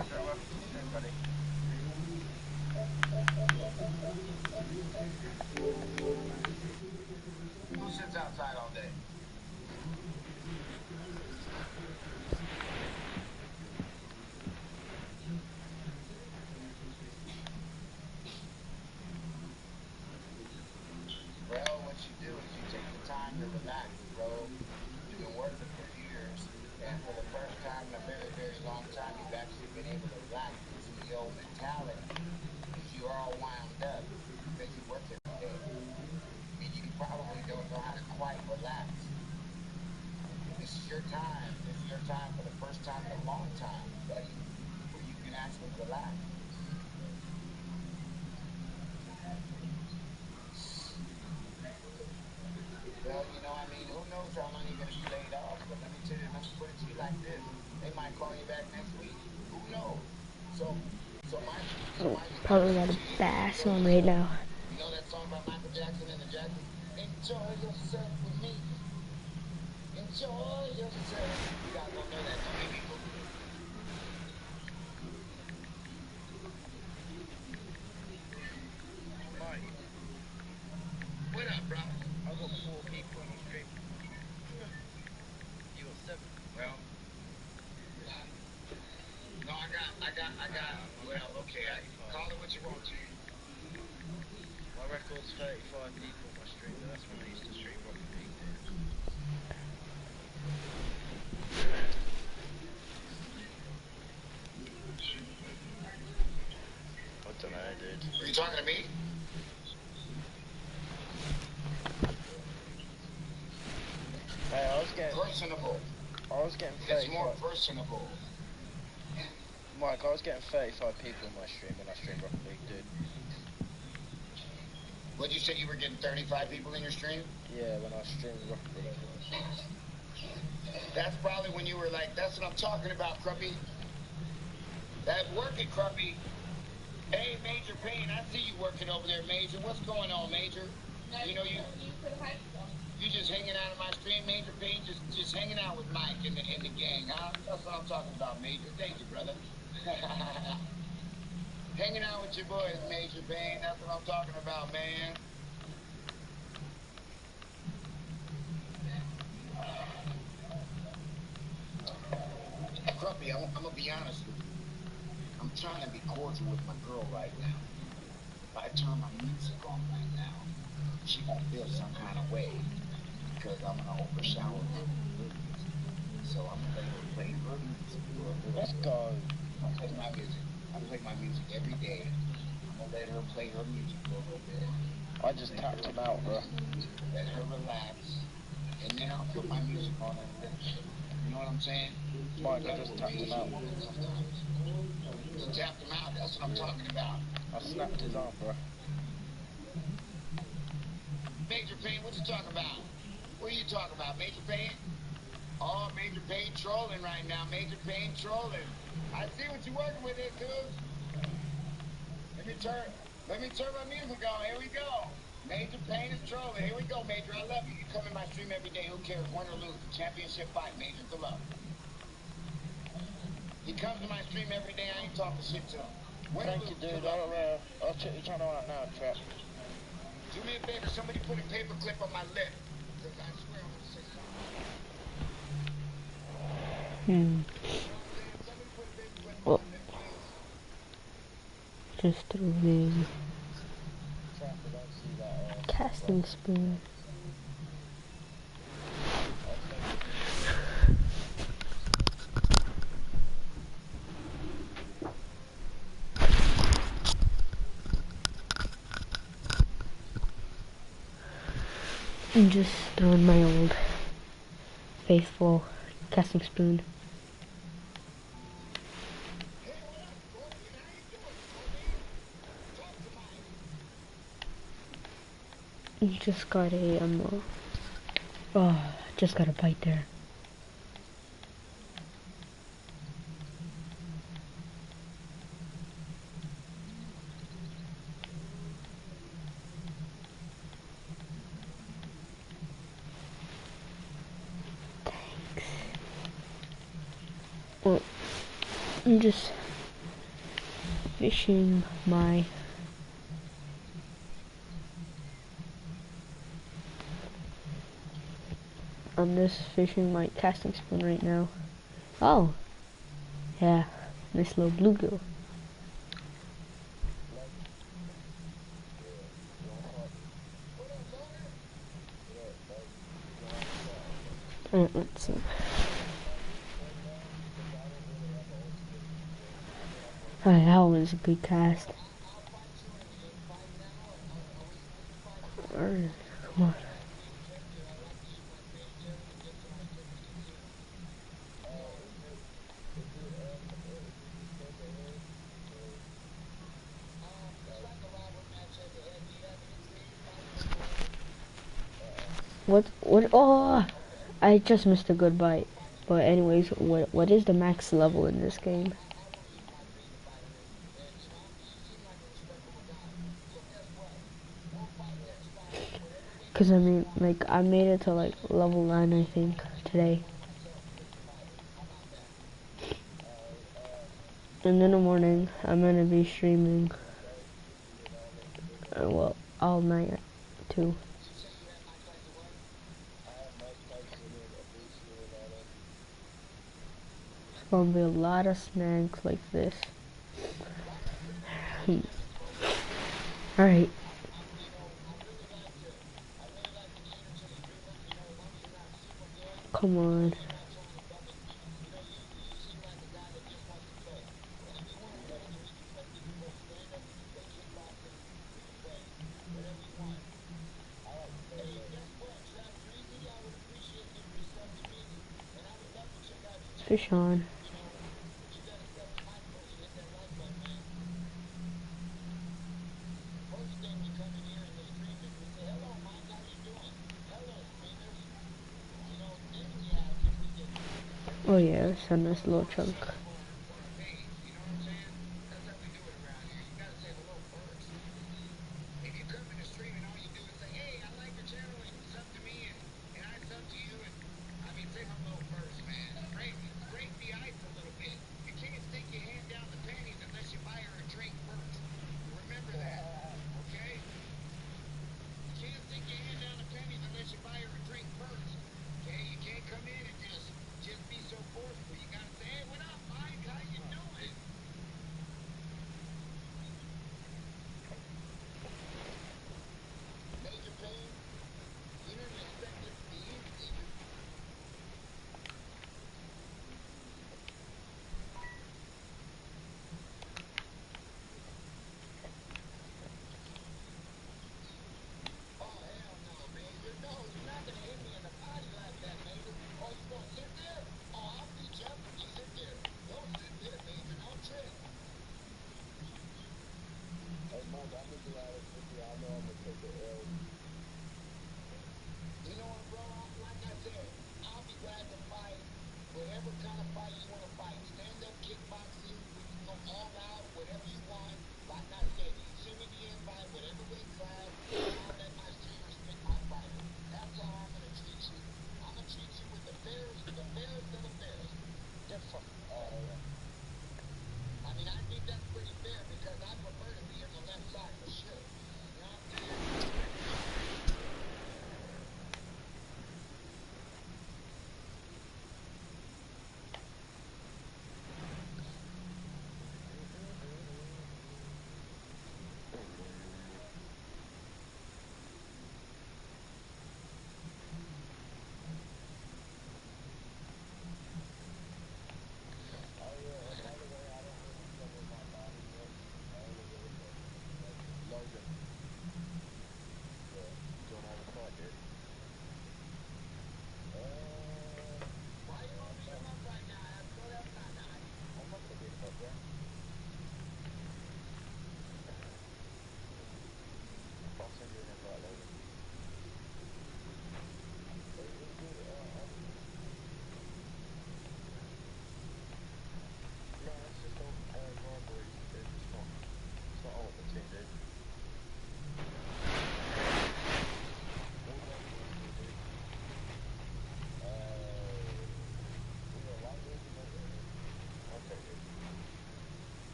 Who sits outside all day? Well, what you do is you take the time to relax, bro. You've been working for years, and for the first time in a very, very long time, you've actually been able to relax the CEO mentality because you're all wound up because you work every day. And you probably don't know how to quite relax. This is your time. This is your time for the first time in a long time, buddy, where you can actually relax. Well, I mean, who knows how long you're going to be laid off? But let me tell you, let me put it to you like this: they might call you back next week. Who knows? So, so my Probably got a advice to you is bass enjoy on right yourself. now. You know that song by Michael Jackson and the Jacksons? Enjoy yourself with me. Enjoy yourself. You guys don't know that, don't make me Google it. Mike, What up, bro? I've got 4 people on my stream. You got 7. Well, no, well, okay, call it what you want to. My record's 35 people on my stream, but that's when I used to stream Rocket League, dude. I don't know, dude. Are you talking to me? Hey, I Personable. was getting It's more 35. personable. Mike, I was getting 35 people on my stream when I streamed Rocket League, dude. What'd you say you were getting 35 people in your stream? Yeah, when I streamed Rocket League. That's probably when you were like, that's what I'm talking about, Cruppy. That working, Cruppy. Hey, Major Payne, I see you working over there, Major. What's going on, Major? You know, you just hanging out in my stream, Major Payne, just hanging out with Mike and the gang, huh? That's what I'm talking about, Major. Thank you, brother. Hanging out with your boys, Major Payne. That's what I'm talking about, man. Cruppy, I'm gonna be honest with you. I'm trying to be cordial with my girl right now. If I turn my music on right now, she gonna feel some kind of way because I'm gonna overshadow her with good music. So I'm gonna let her play her music for a little Let's bit. go. I play my music. I play my music every day. I'm gonna let her play her music for a little bit. I just tapped him out, bro. Let her relax, and then I'll put my music on in a little bit. You know what I'm saying? Mike, I just tapped him out. Sometimes. You tapped him out. That's what I'm talking about. I snapped his arm, bro. Major Payne, what you talking about? What are you talking about, Major Payne? Oh, Major Payne trolling right now. Major Payne trolling. I see what you're working with there, dude. Let me turn my music on. Here we go. Major Payne is trolling. Here we go, Major. I love you. You come in my stream every day. Who cares? Win or lose. Championship fight, Major. Good luck. He comes to my stream every day. I ain't talking shit to him. Thank you, dude. I'll check your channel out now, Trap. Do me a favor. Somebody put a paper clip on my lip. Because I swear I'm going to say something. Well, just threw the Trap, I don't see that. casting spoon. I'm just throwing my old faithful casting spoon. Just got a just got a bite there. Thanks. Well, I'm just fishing my casting spoon right now. Oh, yeah, nice little bluegill. Let's see. Alright, that was a good cast. Alright, come on. What, oh! I just missed a good bite. But anyways, what is the max level in this game? Cause I mean, like, I made it to like level 9, I think, today. And in the morning, I'm gonna be streaming, well, all night, too. It's gonna be a lot of snacks like this. Alright. Come on. Fish on. Oh yeah, it's a nice little chunk.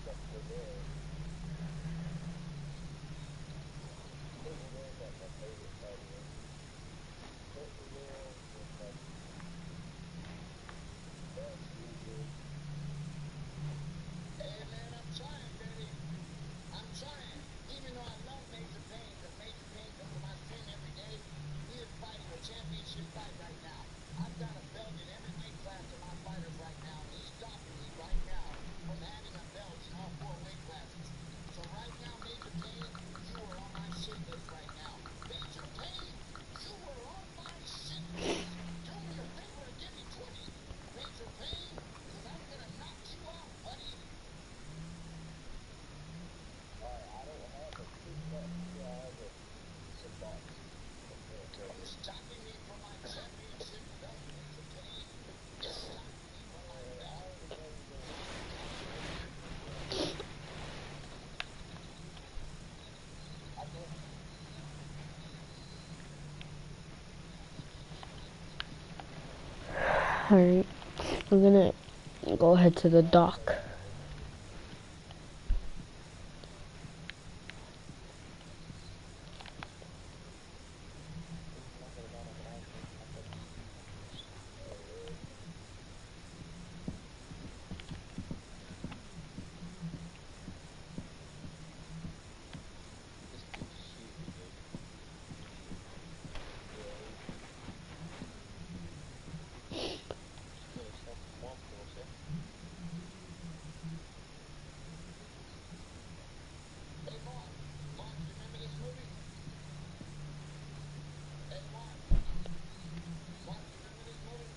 Hey man, I'm trying, baby. I'm trying. Even though I love Major Payne, because Major Payne comes to my stream every day, he is fighting a championship fight right now. I've got a belt in every weight class of my fighters right now, and he's stopping me right now from having a belt in all four weight classes. So right now, Major Payne, you are on my shit list right now. Major Payne, you are on my shit list. Do me a favor and give me 20. Major Payne, because I'm going to knock you out, buddy. You're stopping me from my championship belt, Major Payne. You're stopping me from my belt. Alright, we're gonna go ahead to the dock. Hey, Mark. Mark, you remember this movie? Hey, Mark. Mark, you remember this movie?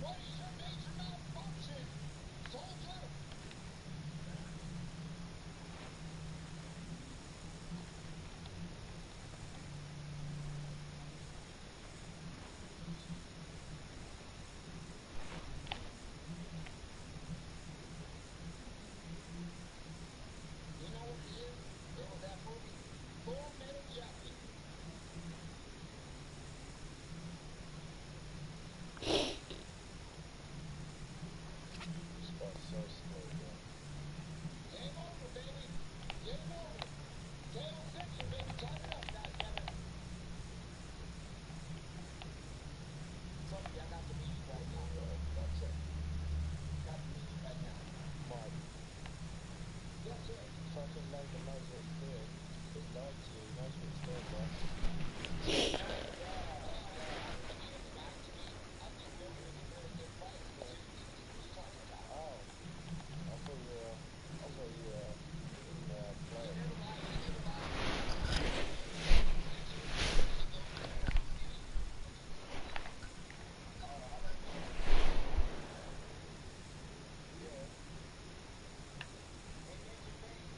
What is your major malfunction, soldier? You know what it is? It was that movie, Full Metal Jacket. Game over, baby. Game over. KO section, baby. Time it up, goddammit. Trust me, I got the music right now. That's it. Got the music right now. Yes, sir. I mean, if he lied to me, I think they're going to give her a good fight. Let's just see what he's talking about. He never lied. He never lied. He told me that he goes to war for any Hey, Major Payne.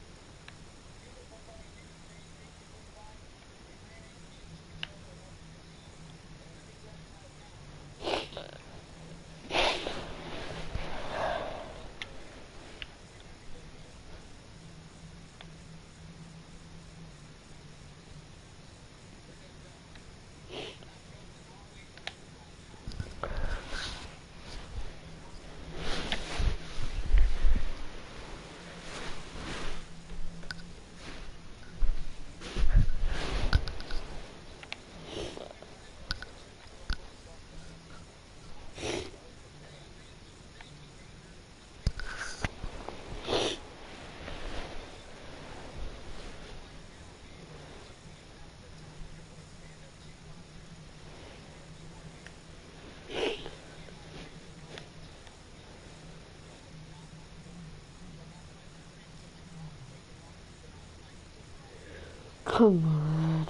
Beautiful fight, Major Payne. Thank you for the fight. Your managed me to yourself. I love what you're seeing. And let me tell you right now, my belt in all weight classes right now. Come on.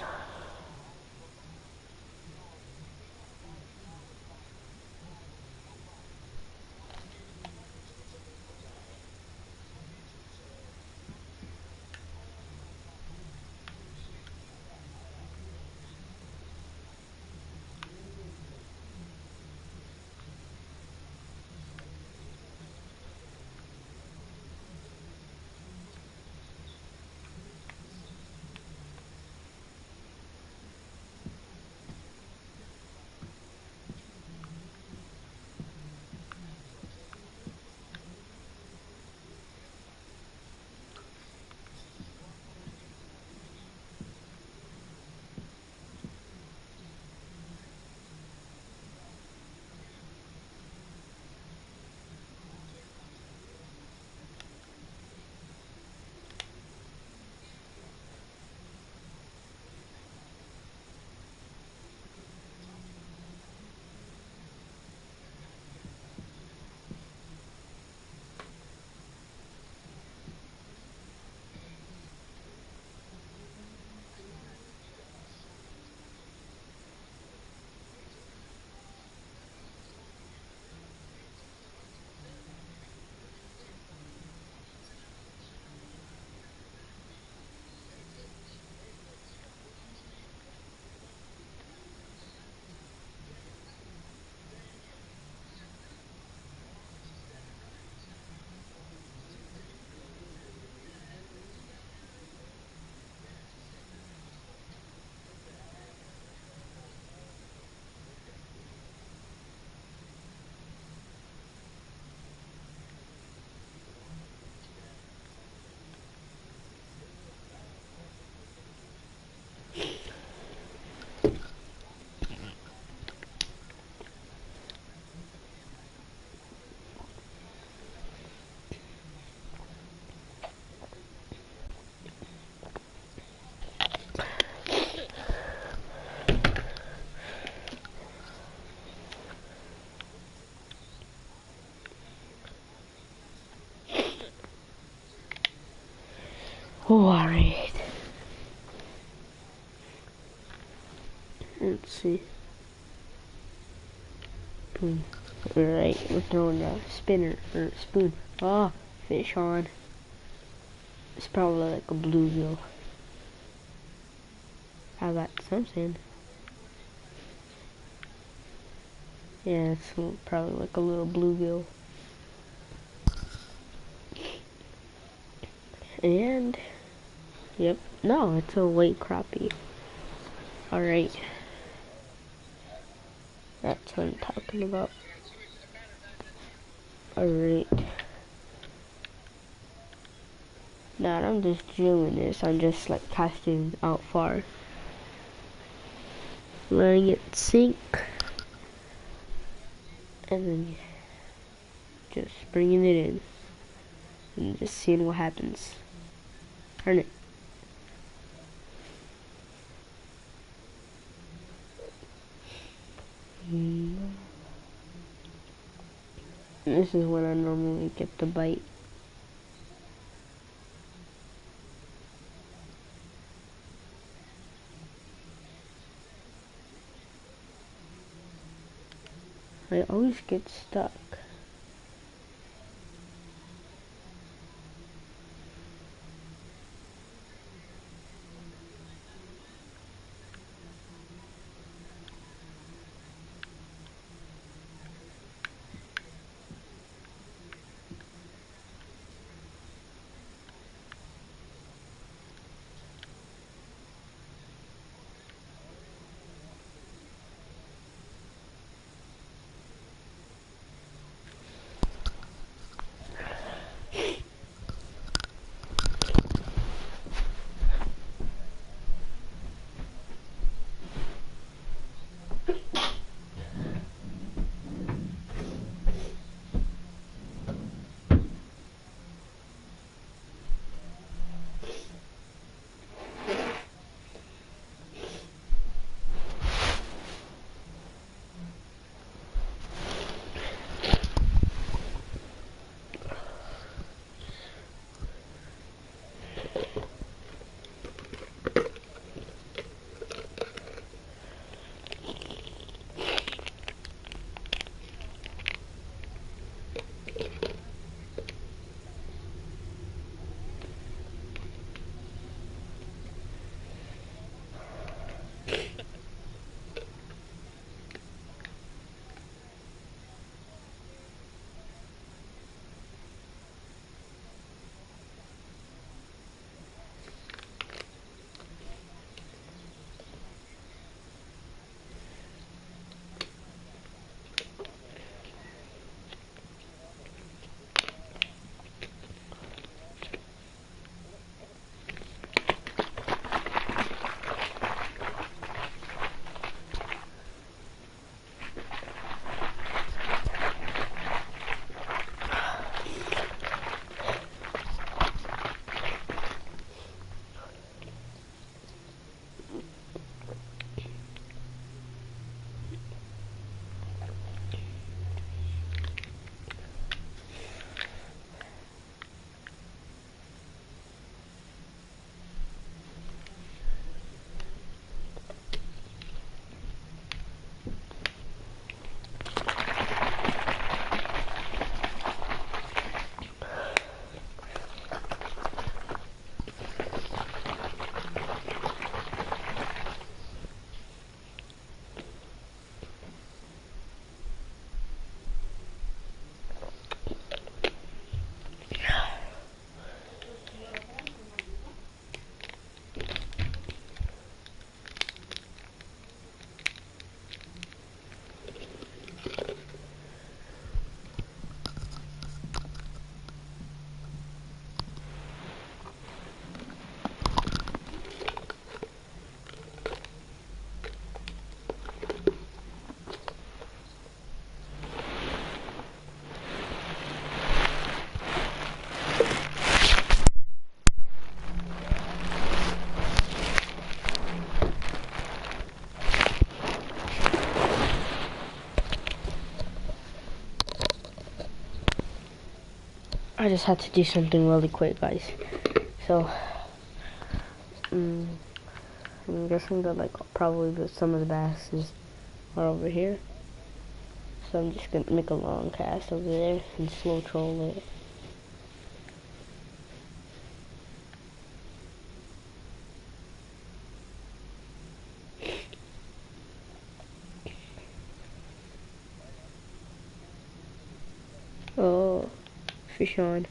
Alright. Let's see. Boom. Alright, we're throwing a spinner or spoon. Ah, fish on. It's probably like a bluegill. I got some sand. Yeah, it's probably like a little bluegill. And, yep, no, it's a white crappie. Alright. That's what I'm talking about. Alright. Now I'm just doing this, I'm just like casting out far. Letting it sink. And then just bringing it in. And just seeing what happens. Turn it. This is when I normally get the bite. I always get stuck. I just had to do something really quick, guys. So, Mm, I'm guessing that like probably some of the basses are over here. So I'm just gonna make a long cast over there and slow troll it. Oh, fish on.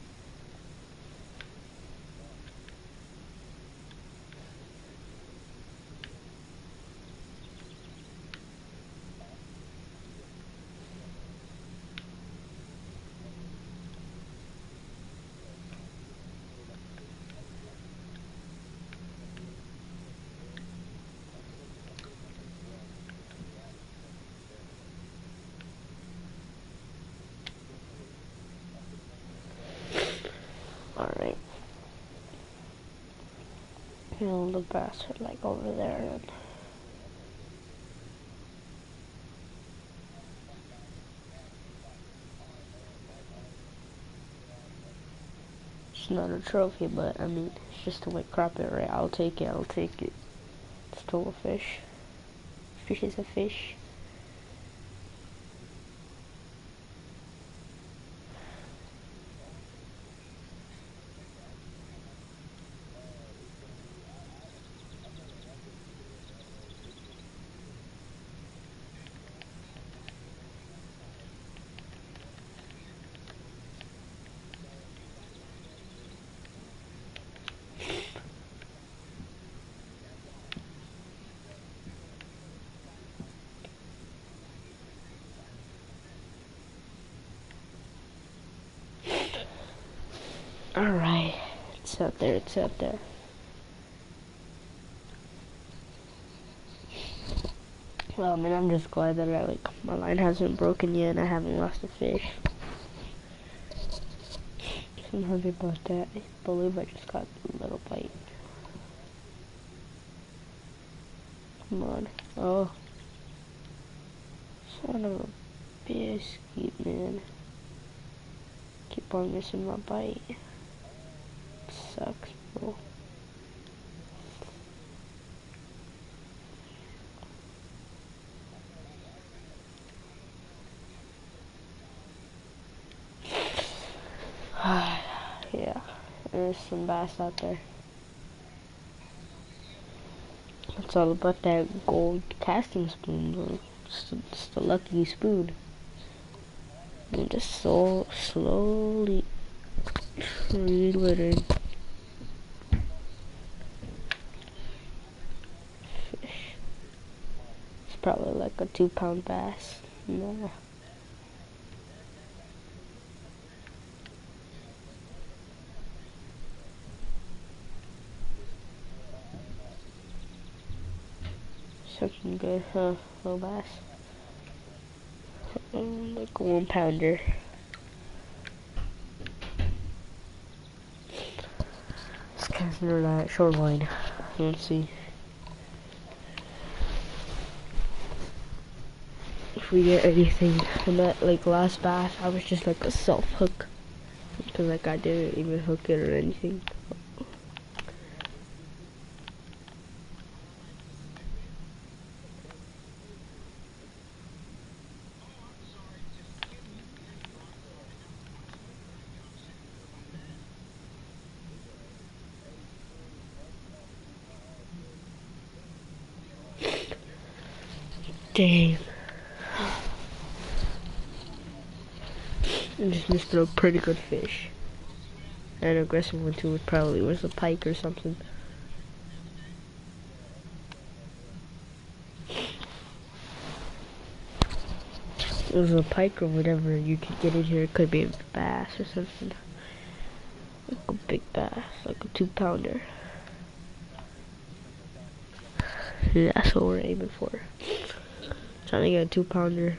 Alright. And the bass are like over there. And it's not a trophy, but I mean, it's just to like crop it right. I'll take it. Still a fish. Fish is a fish. Alright. It's out there. It's out there. Well, I mean, I'm just glad that my line hasn't broken yet and I haven't lost a fish. I'm happy about that. I believe I just got a little bite. Come on. Oh. Son of a biscuit, man. Keep on missing my bite. Sucks, bro. Yeah, there's some bass out there. It's all about that gold casting spoon, bro. It's the lucky spoon. And just so slowly reloading. Fish. It's probably like a 2-pound bass. Nah. Something good, huh? Little bass. Like a 1-pounder. It's kind of near that shoreline. Let's see. If we get anything from that like last bass, I was just like a self hook. Because like I didn't even hook it or anything. Dang. I just missed a pretty good fish. An aggressive one too. It probably was a pike or something. It was a pike or whatever you could get in here. It could be a bass or something. Like a big bass, like a 2-pounder. Yeah, that's what we're aiming for. Trying to get a 2-pounder.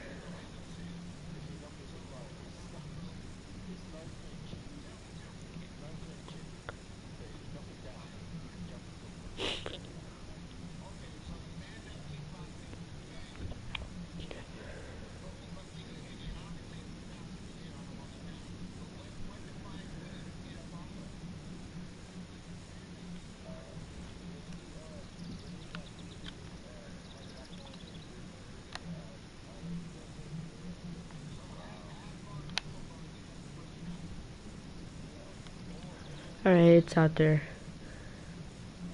Alright, it's out there.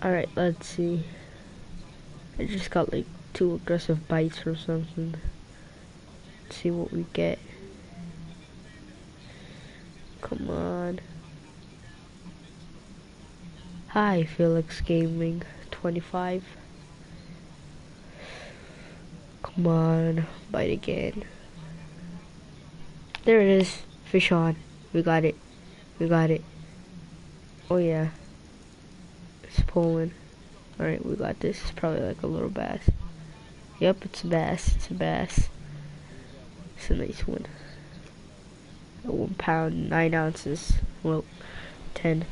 Alright, let's see. I just got like 2 aggressive bites or something. Let's see what we get. Come on. Hi, Felix Gaming 25. Come on, bite again. There it is. Fish on. We got it. We got it. Oh yeah. It's pulling. Alright, we got this. It's probably like a little bass. Yep, it's a bass. It's a bass. It's a nice one. 1 pound, 9 ounces. Well, 10.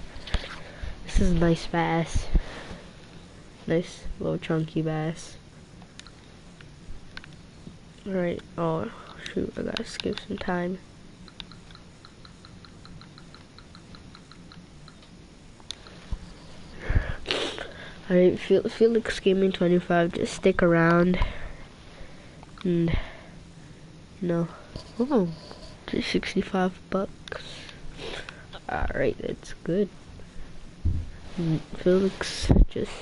This is a nice bass. Nice little chunky bass. Alright, oh shoot, I gotta skip some time. Alright, Felix Gaming 25, just stick around. And, no. Oh, just 65 bucks. Alright, that's good. Felix, just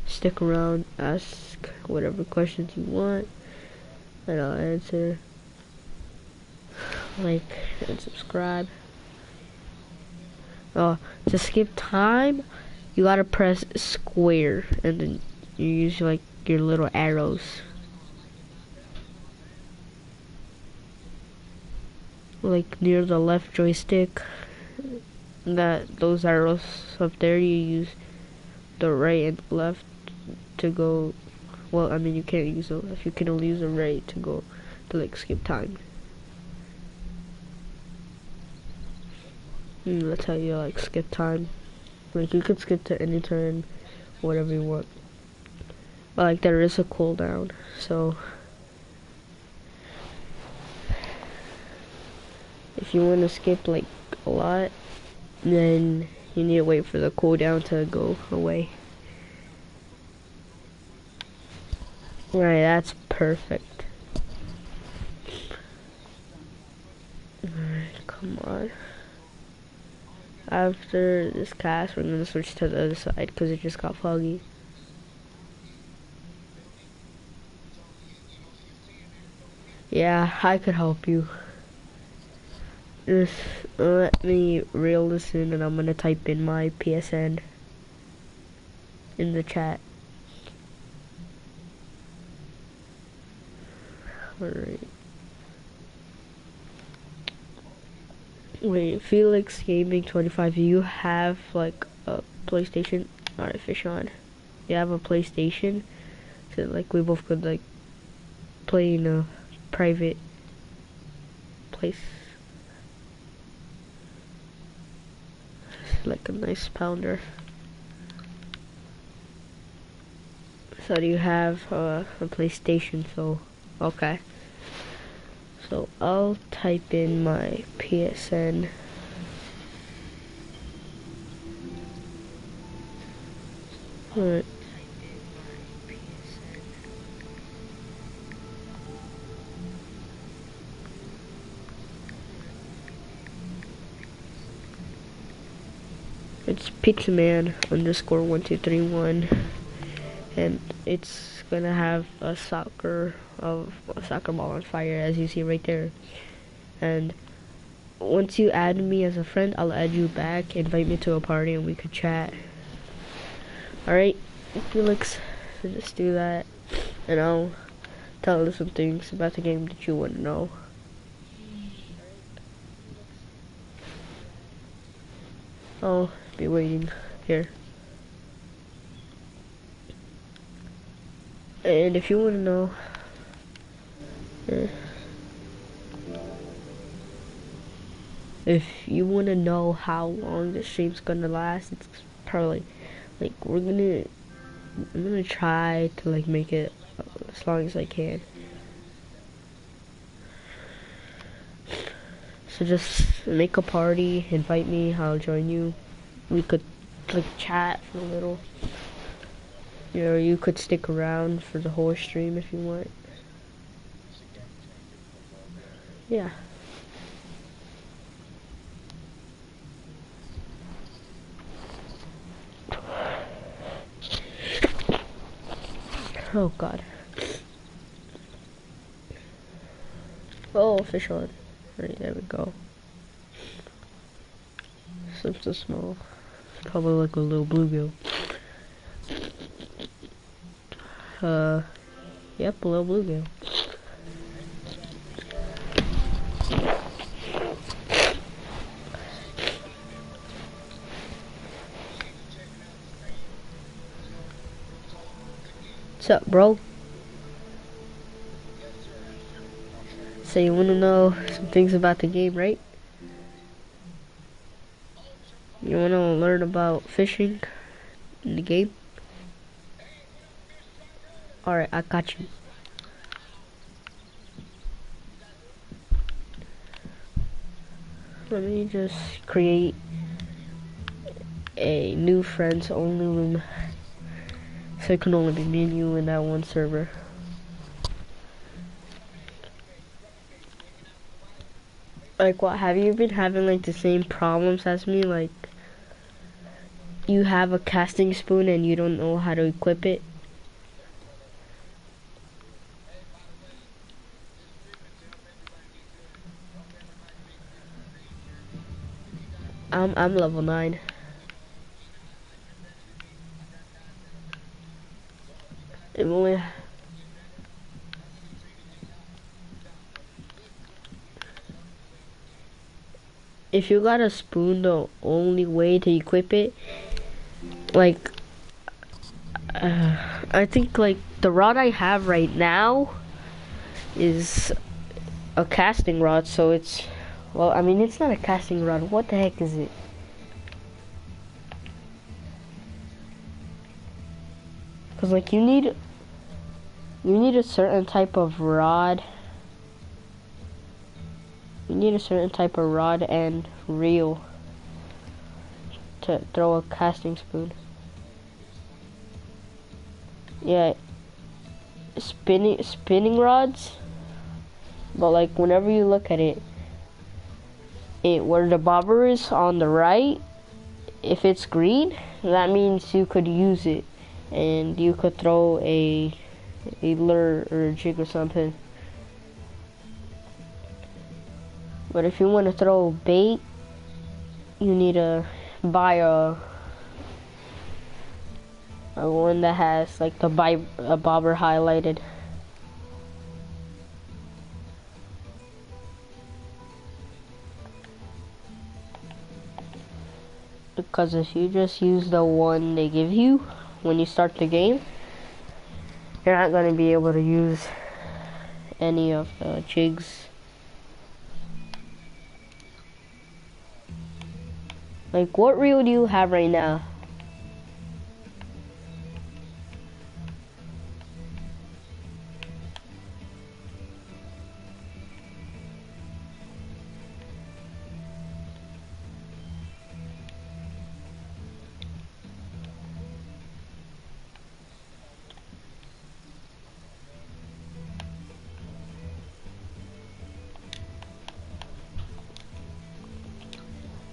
stick around, ask whatever questions you want, and I'll answer. Like and subscribe. Oh, to skip time, you gotta press square, and then you use like your little arrows. Like near the left joystick, those arrows up there, you use the right and left to go. Well, I mean, you can't use the left, you can only use the right to go to like skip time. That's how you like skip time. Like you could skip to any turn, whatever you want. But like there is a cooldown, so if you want to skip like a lot, then you need to wait for the cooldown to go away. Right, that's perfect. Alright, come on. After this cast, we're gonna switch to the other side because it just got foggy. Yeah, I could help you. Just let me reel this in, and I'm gonna type in my PSN in the chat. Alright. Wait, Felix Gaming 25, you have like a PlayStation? Alright, fish on. You have a PlayStation? So like we both could like play in a private place. Like a nice pounder. So do you have a PlayStation? So okay. So I'll type in my PSN. Alright. It's pizzaman _1231, and it's gonna have a soccer ball on fire, as you see right there. And once you add me as a friend, I'll add you back, invite me to a party, and we could chat. Alright, Felix, so just do that, and I'll tell you some things about the game that you want to know. I'll be waiting here. And if you want to know, if you want to know how long the stream's gonna last, it's probably like I'm gonna try to like make it as long as I can. So just make a party, invite me, I'll join you. We could like chat for a little. You know, you could stick around for the whole stream if you want. Yeah. Oh god. Oh, fish on. Right, there we go. Something small. Probably like a little bluegill. Yep, a little bluegill. What's up, bro? So you wanna know some things about the game, right? You wanna learn about fishing in the game? Alright, I got you. Let me just create a new friends only room. So it can only be me and you in that one server. Like what, have you been having like the same problems as me? Like you have a casting spoon and you don't know how to equip it? I'm level 9. It only if you got a spoon, the only way to equip it, like, I think like the rod I have right now is a casting rod, so it's, well, I mean, it's not a casting rod. What the heck is it? Cause like you need a certain type of rod. You need a certain type of rod and reel to throw a casting spoon. Yeah, spinning rods. But like whenever you look at it, where the bobber is on the right, if it's green, that means you could use it, and you could throw a lure or a jig or something. But if you want to throw bait, you need to buy a one that has like the bobber highlighted. Because if you just use the one they give you when you start the game, you're not going to be able to use any of the jigs. Like, what reel do you have right now?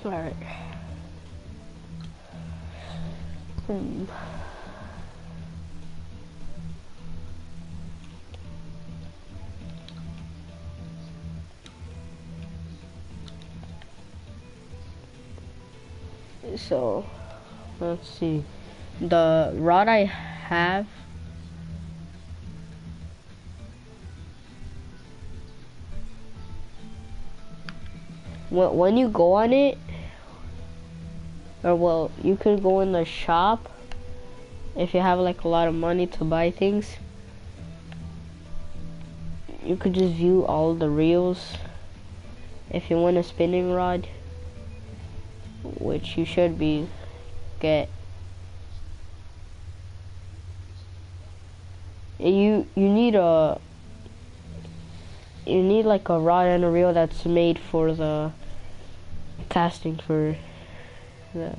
Alright. So, let's see. The rod I have, when you go on it, or well, you could go in the shop if you have like a lot of money to buy things. You could just view all the reels. If you want a spinning rod, which you should get. You need like a rod and a reel that's made for the casting for the.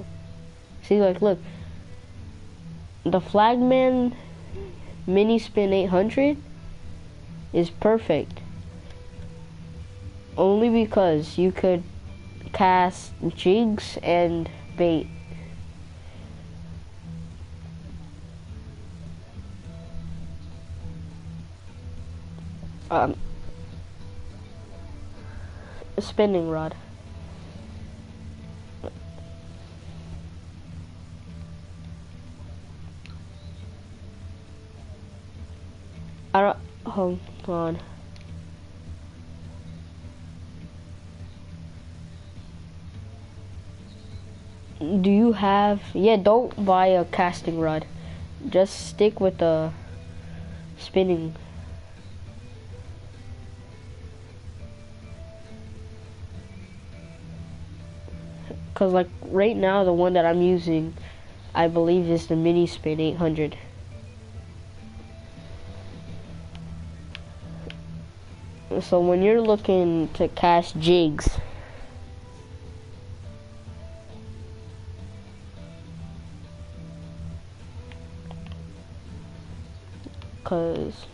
See, like, look, the Flagman Mini Spin 800 is perfect. Only because you could cast jigs and bait. Um, a spinning rod. I don't. Hold on. Do you have? Yeah. Don't buy a casting rod. Just stick with the spinning. Cause like right now, the one that I'm using, I believe is the mini spin 800. So when you're looking to cast jigs, cause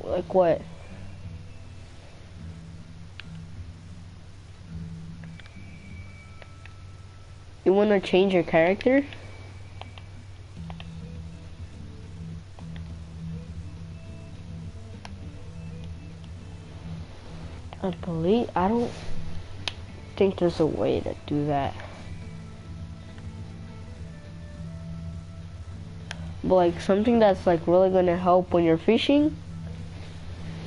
like what? You wanna change your character? I don't think there's a way to do that. But like something that's like really gonna help when you're fishing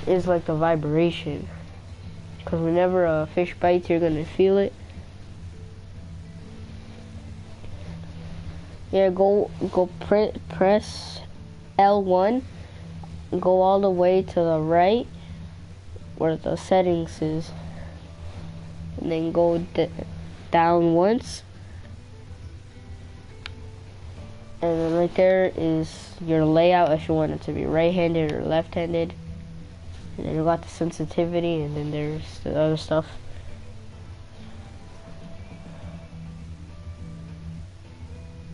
is like the vibration. Cause whenever a fish bites, you're gonna feel it. Yeah, press L1, go all the way to the right where the settings is, and then go down once, and then right there is your layout if you want it to be right-handed or left-handed, and then you got the sensitivity, and then there's the other stuff.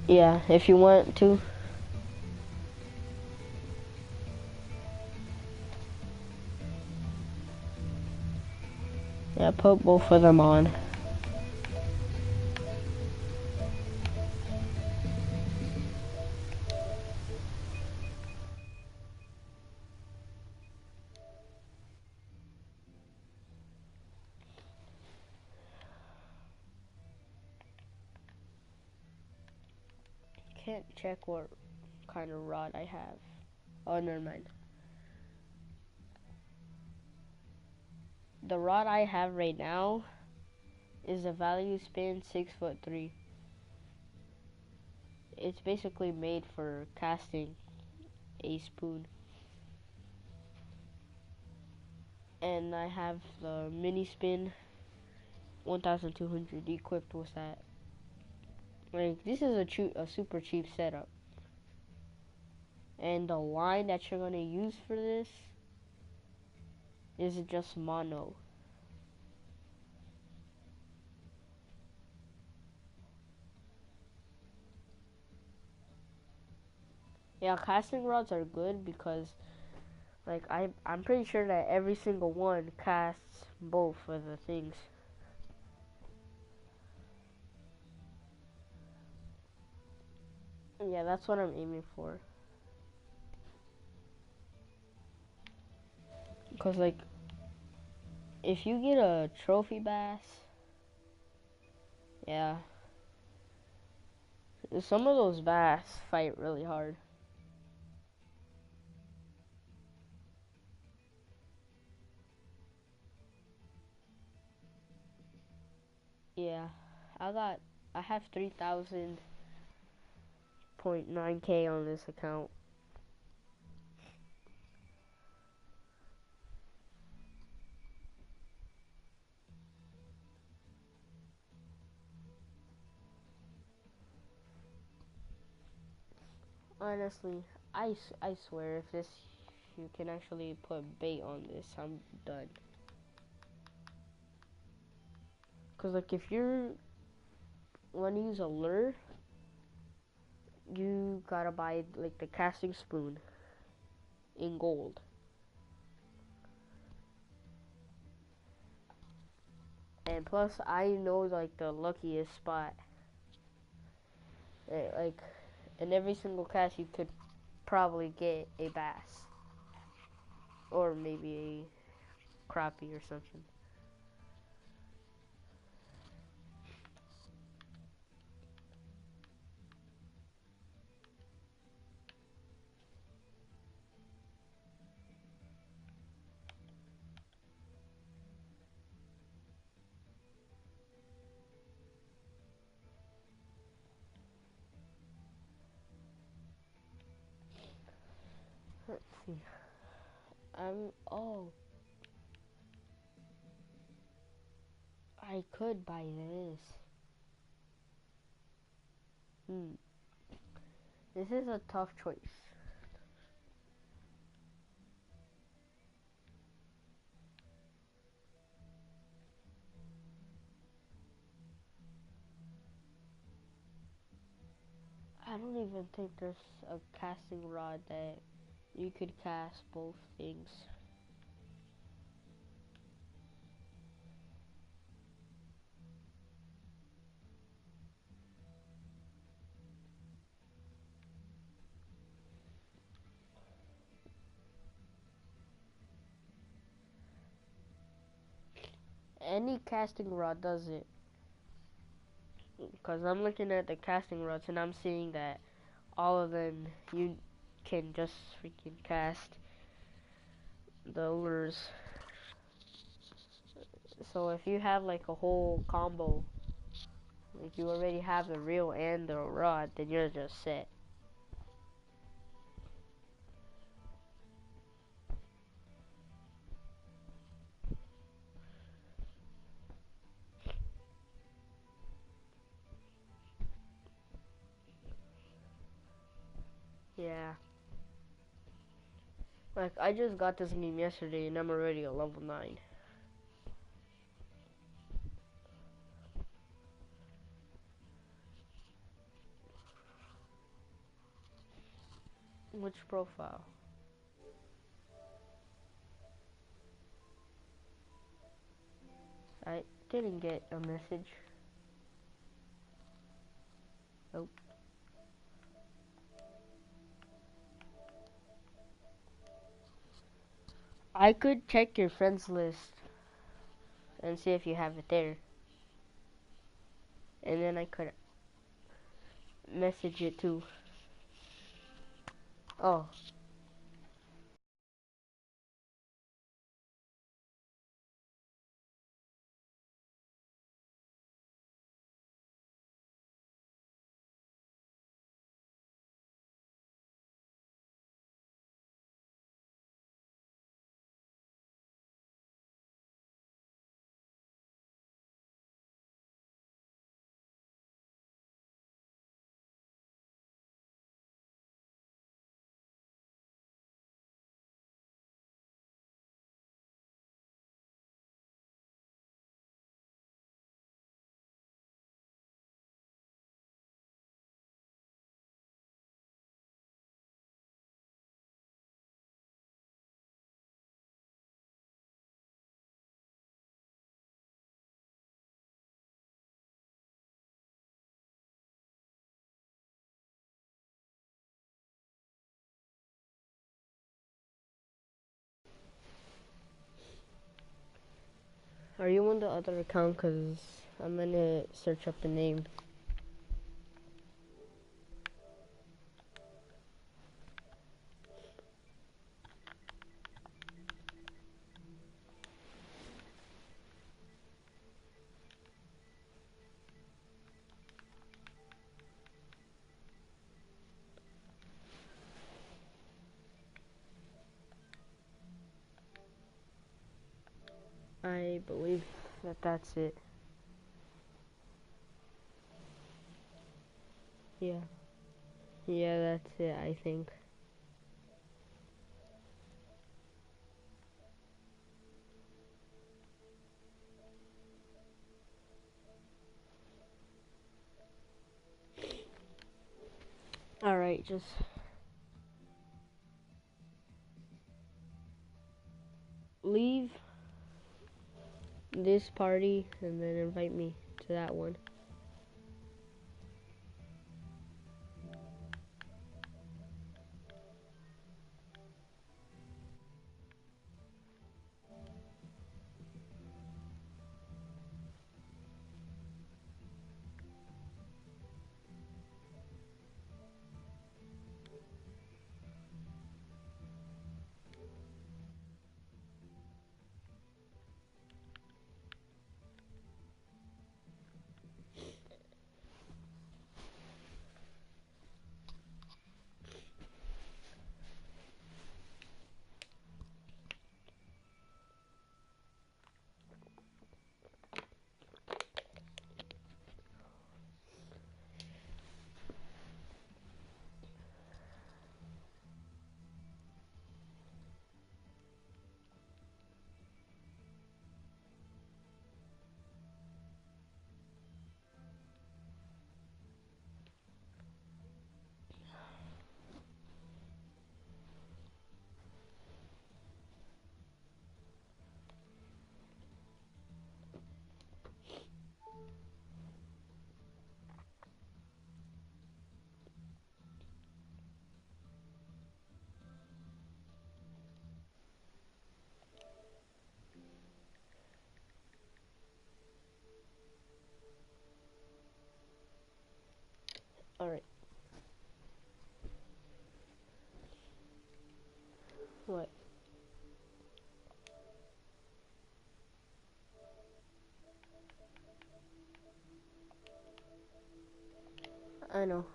Yeah, if you want to. Yeah, put both of them on. Can't check what kind of rod I have. Oh, never mind. The rod I have right now is a value spin 6'3". It's basically made for casting a spoon. And I have the mini spin 1200 equipped with that. Like this is a super cheap setup. And the line that you're gonna use for this is just mono. Yeah, casting rods are good because like I'm pretty sure that every single one casts both of the things. Yeah, that's what I'm aiming for. Cause like if you get a trophy bass, yeah, some of those bass fight really hard. Yeah, I have 3,000.9K on this account. Honestly, I swear if you can actually put bait on this, I'm done. Cause like if you want to use a lure, you gotta buy like the casting spoon in gold. And plus, I know like the luckiest spot. Like in every single cast, you could probably get a bass or maybe a crappie or something. Let's see. Oh, I could buy this. This is a tough choice. I don't even think there's a casting rod that you could cast both things. Any casting rod does it. Because I'm looking at the casting rods and I'm seeing that all of them you can just freaking cast the lures. So if you have like a whole combo, like you already have the reel and the rod, then you're just set. Yeah. Like I just got this game yesterday and I'm already a level 9. Which profile? I didn't get a message. Nope. I could check your friends list and see if you have it there. And then I could message it too. Oh. Are you on the other account? Cause I'm gonna search up the name. I believe that that's it. Yeah. Yeah, that's it, I think. Alright, just leave this party and then invite me to that one. Alright. What? I know.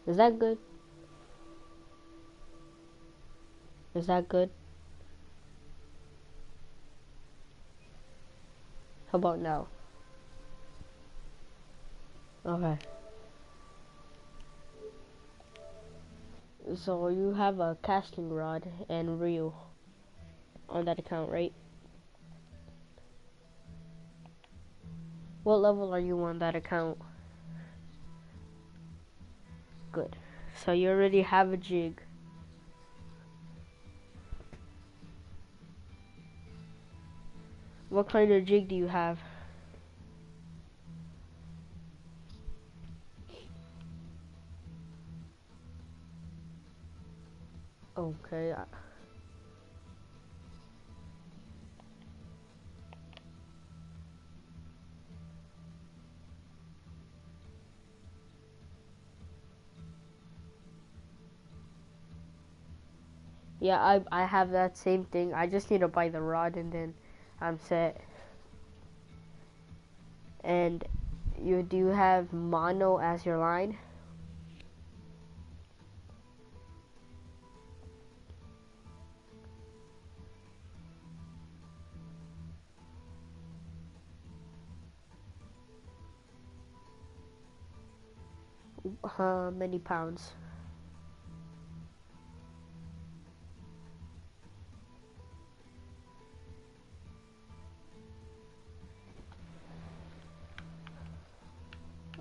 Is that good? Is that good? How about now? Okay. So you have a casting rod and reel on that account, right? What level are you on that account? Good. So you already have a jig. What kind of jig do you have? Okay. Yeah, I have that same thing. I just need to buy the rod and then I'm set. And do you have mono as your line? How many pounds?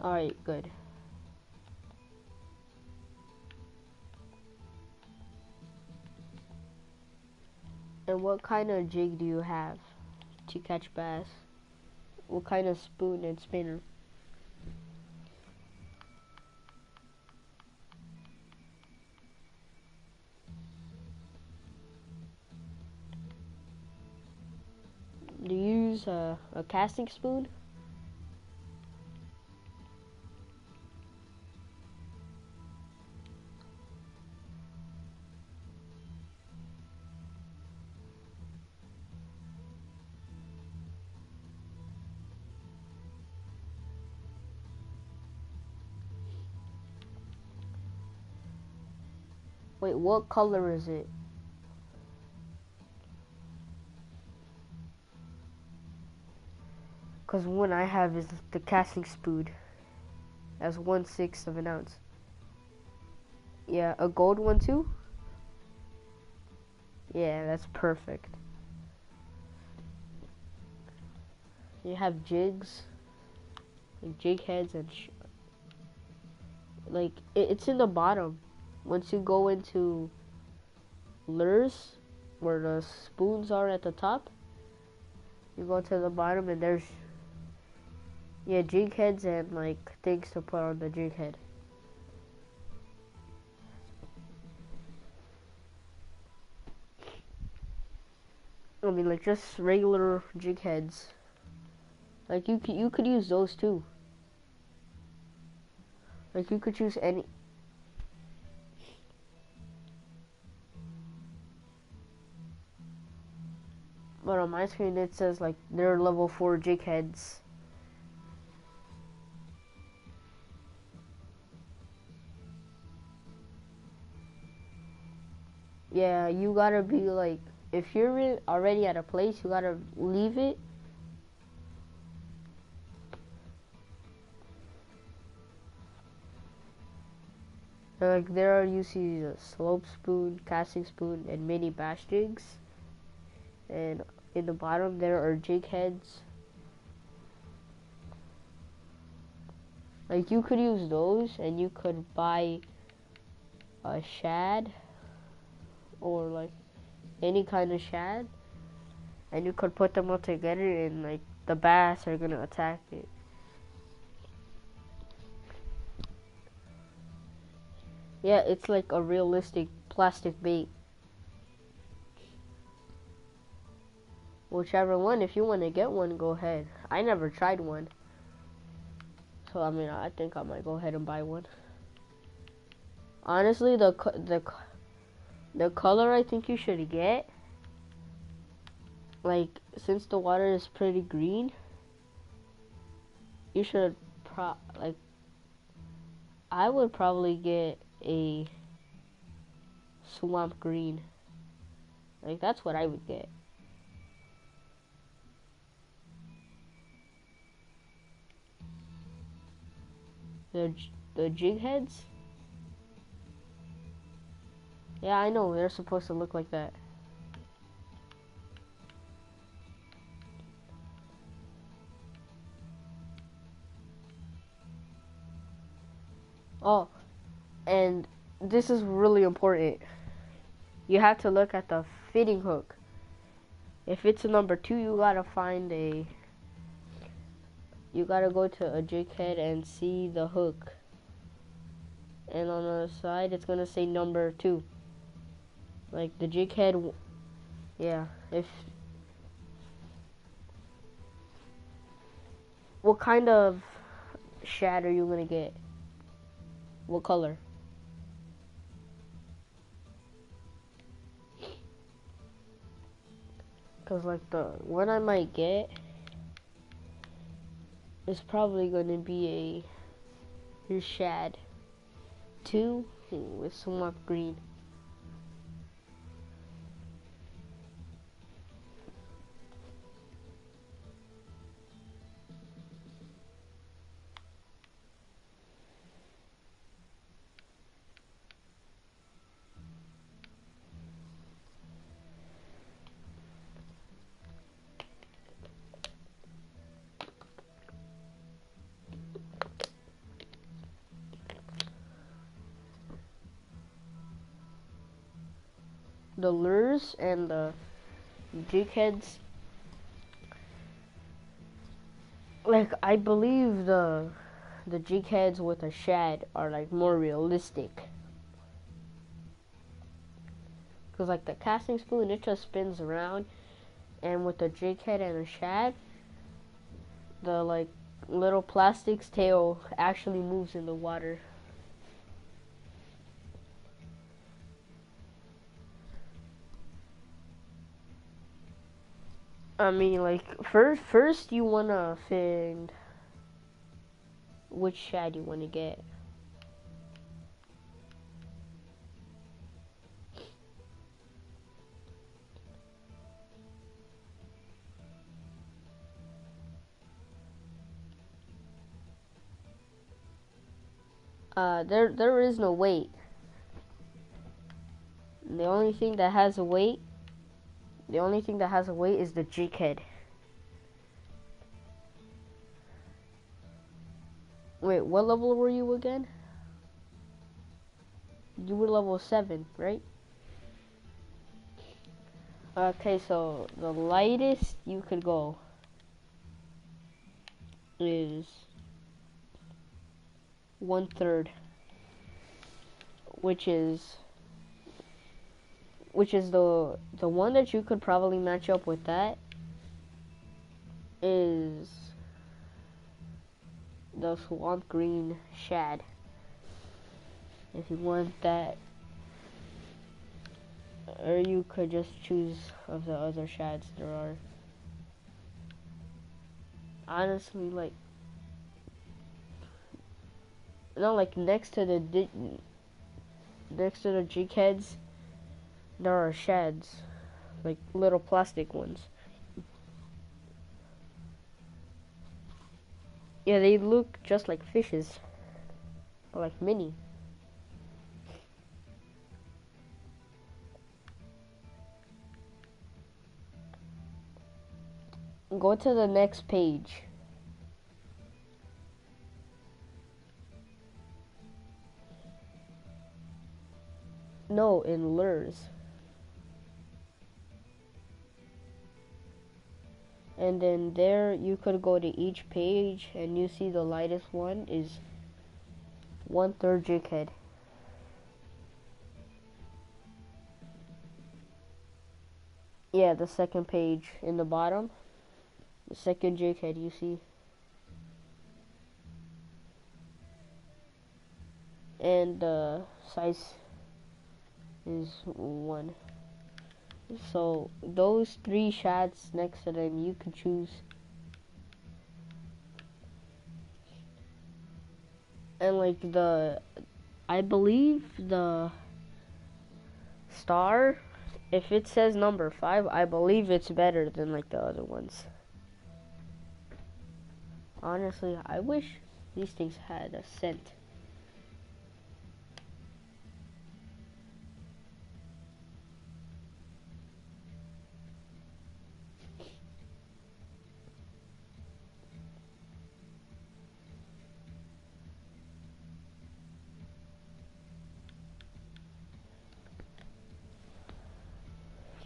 Alright, good. And what kind of jig do you have to catch bass? What kind of spoon and spinner? Do you use a casting spoon? Wait, what color is it? Cause one I have is the casting spoon. That's 1/6 of an ounce. Yeah, a gold one too? Yeah, that's perfect. You have jigs, like jig heads and like it's in the bottom. Once you go into lures, where the spoons are at the top, you go to the bottom and there's jig heads and like things to put on the jig head. I mean, like just regular jig heads. Like you could use those too. Like you could choose any. But on my screen it says like they're level 4 jig heads. Yeah, you gotta be like, if you're already at a place, you gotta leave it. Like there are, you see a slope spoon, casting spoon, and mini bass jigs. And in the bottom there are jig heads. Like you could use those, and you could buy a shad or like any kind of shad, and you could put them all together, and like the bass are gonna attack it. Yeah, it's like a realistic plastic bait. Whichever one, if you want to get one, go ahead. I never tried one, So I mean, I think I might go ahead and buy one. Honestly, the color I think you should get, like, since the water is pretty green, you should like, I would probably get a swamp green. Like, that's what I would get. The jig heads? Yeah, I know, they're supposed to look like that. Oh, and this is really important. You have to look at the fitting hook. If it's a number 2, you gotta go to a jig head and see the hook. And on the side, it's gonna say number 2. Like, the jig head, yeah. What kind of shad are you gonna get? What color? Cause like the one I might get is probably gonna be a shad 2 with swamp green. The lures and the jig heads, like, I believe the jig heads with a shad are like more realistic. Cause like the casting spoon, it just spins around, and with the jig head and a shad, the like little plastic's tail actually moves in the water. I mean, like, first you wanna find which shad you wanna get. There is no weight. The only thing that has a weight is the jig head. Wait, what level were you again? You were level 7, right? Okay, so the lightest you could go is 1/3, which is the one that you could probably match up with. That is the swamp green shad. If you want that, or you could just choose of the other shads there are. Honestly, like, no, like, next to the jig heads, there are shads, like little plastic ones. Yeah, they look just like fishes, or like mini. Go to the next page. No, in lures. And then there you could go to each page, and you see the lightest one is 1/3 jig head. Yeah, the second page in the bottom, the second jig head you see. and the size is 1. So those 3 shads next to them, you can choose. And like I believe the star, if it says number 5, I believe it's better than like the other ones. Honestly, I wish these things had a scent.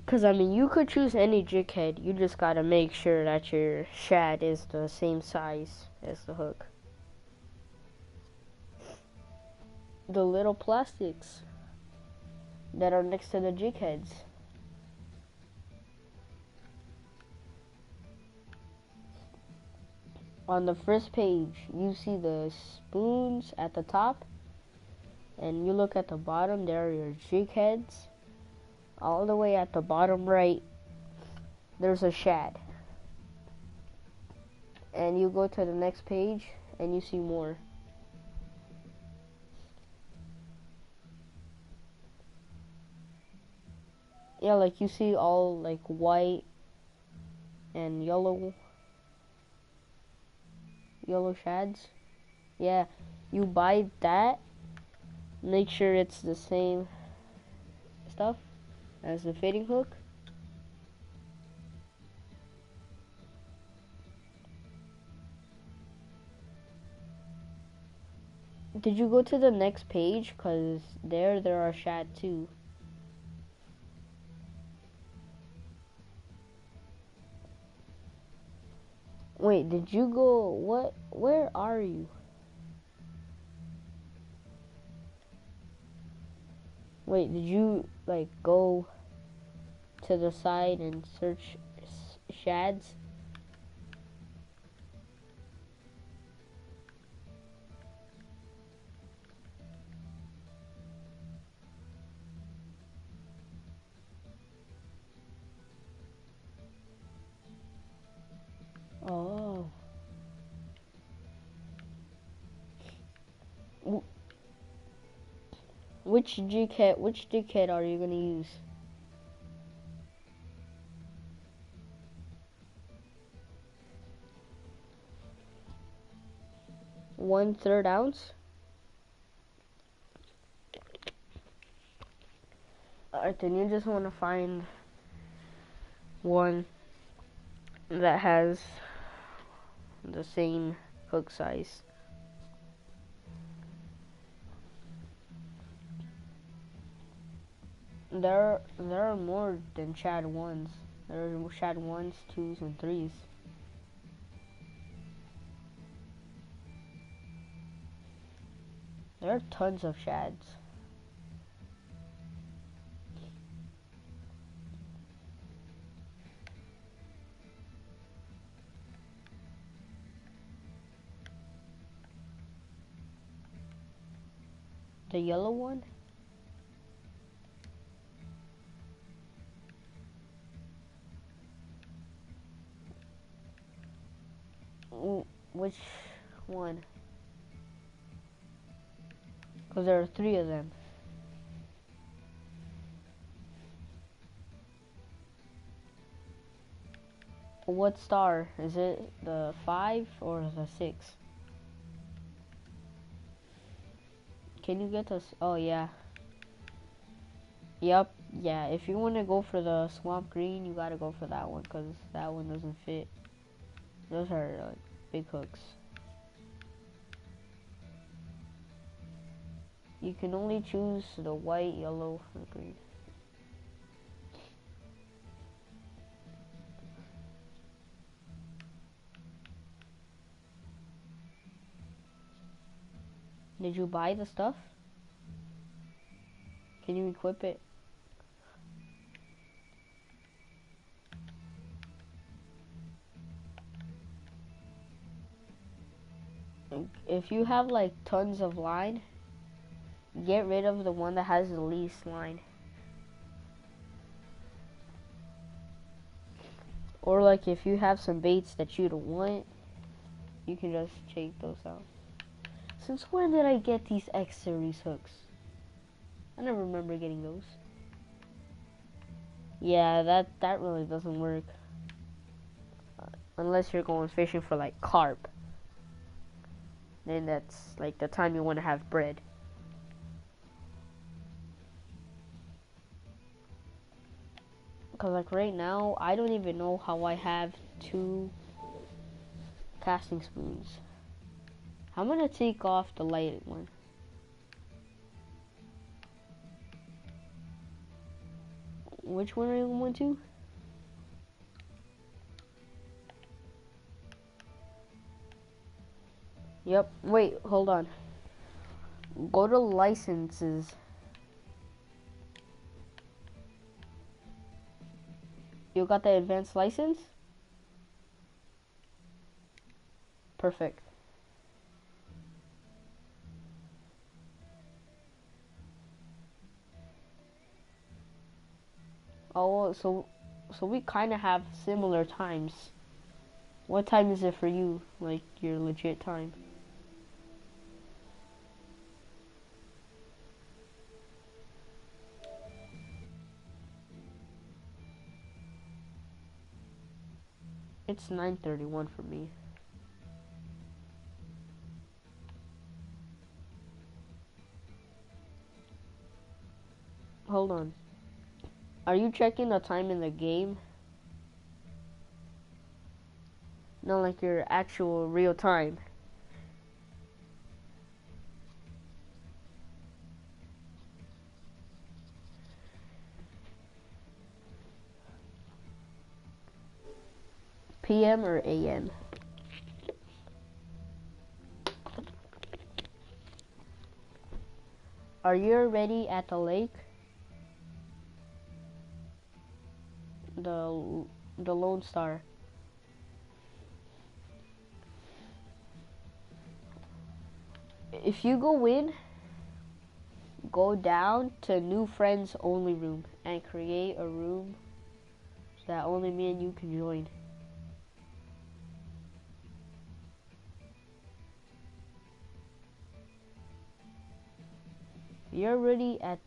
Because, I mean, you could choose any jig head. You just got to make sure that your shad is the same size as the hook. The little plastics that are next to the jig heads. On the first page, you see the spoons at the top. And you look at the bottom, there are your jig heads. All the way at the bottom right, there's a shad. And you go to the next page, and you see more. Yeah, like you see all like white and yellow shads. Yeah, you buy that. Make sure it's the same stuff as the fitting hook. Did you go to the next page? Cause there are shad too. Wait, did you go? What? Where are you? Wait, did you like go to the side and search shads? Oh. Which jig head are you gonna use? One-third ounce? Alright, then you just want to find one that has the same hook size. There are more than shad 1s. There are shad 1s, 2s, and 3s. There are tons of shads. The yellow one? Which one? Because there are 3 of them. What star? Is it the 5 or the 6? Can you get this? Oh, yeah. Yep, yeah. If you want to go for the swamp green, you gotta go for that one, because that one doesn't fit. Those are big hooks. You can only choose the white, yellow, and green. Did you buy the stuff? Can you equip it? If you have like tons of line, get rid of the one that has the least line. Or like if you have some baits that you don't want, you can just take those out. Since when did I get these X series hooks? I never remember getting those. Yeah, that really doesn't work. Unless you're going fishing for like carp. Then that's like the time you want to have bread. Because like right now, I don't even know how I have 2 casting spoons. I'm gonna take off the light one. Which one are you going to? Yep, wait, hold on. Go to licenses. You got the advanced license? Perfect. Oh, so we kind of have similar times. What time is it for you? Like your legit time? It's 9:31 for me. Hold on. Are you checking the time in the game? No, like your actual real time. PM or AM? Are you already at the lake? The Lone Star. If you go in, go down to new friends only room and create a room that only me and you can join. You're already at.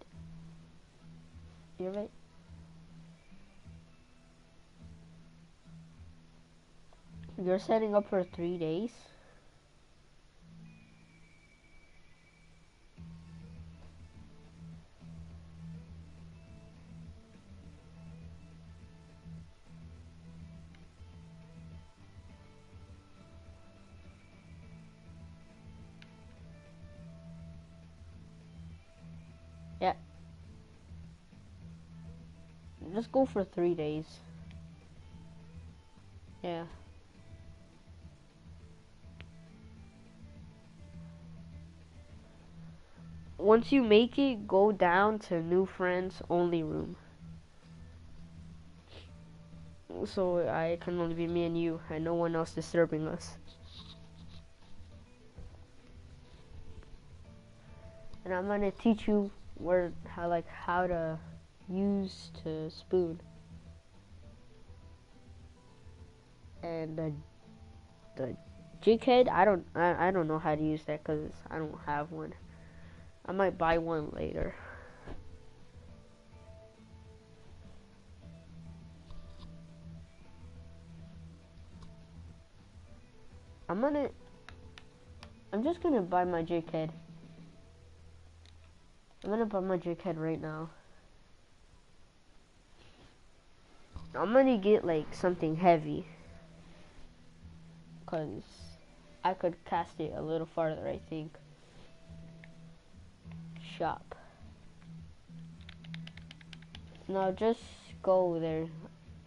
You're right. You're setting up for 3 days. Yeah. Just go for 3 days. Yeah. Once you make it, go down to new friends only room. So I can only be me and you and no one else disturbing us. And I'm gonna teach you how to use to spoon. And the jig head, I don't know how to use that because I don't have one. I might buy one later. I'm just gonna buy my jig head. I'm gonna buy my jig head right now. I'm gonna get like something heavy, cause I could cast it a little farther, I think. Shop. No, just go there,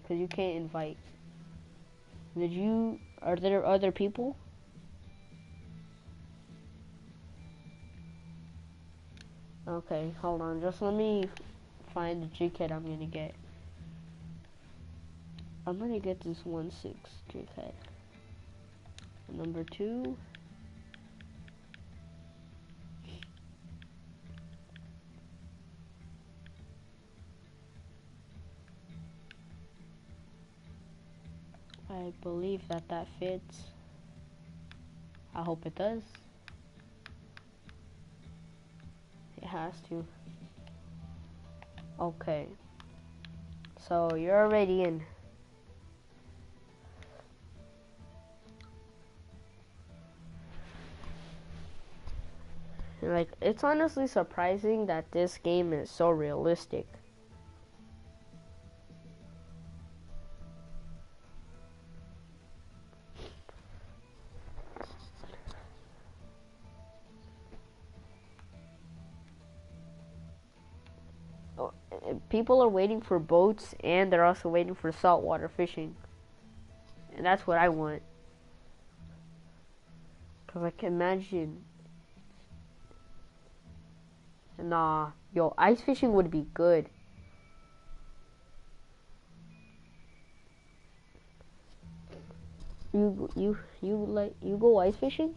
cause you can't invite. Are there other people? Okay, hold on, just let me find the jig head I'm gonna get. I'm gonna get this 1/6 jig head. Number 2. I believe that that fits. I hope it does. It has to. Okay. So you're already in. Like, it's honestly surprising that this game is so realistic. People are waiting for boats and they're also waiting for saltwater fishing. And that's what I want. Cause I can imagine. Nah, yo, ice fishing would be good. You go ice fishing?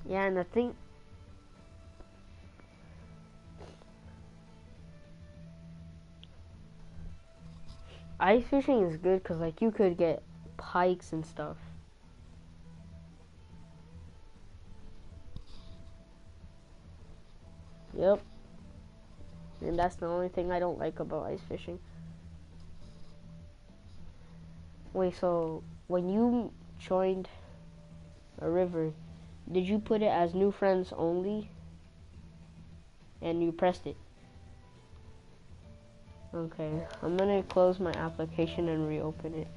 Yeah, and the thing. Ice fishing is good because, like, you could get pikes and stuff. Yep. And that's the only thing I don't like about ice fishing. Wait, so when you joined a river, did you put it as new friends only? And you pressed it? Okay, I'm gonna close my application and reopen it.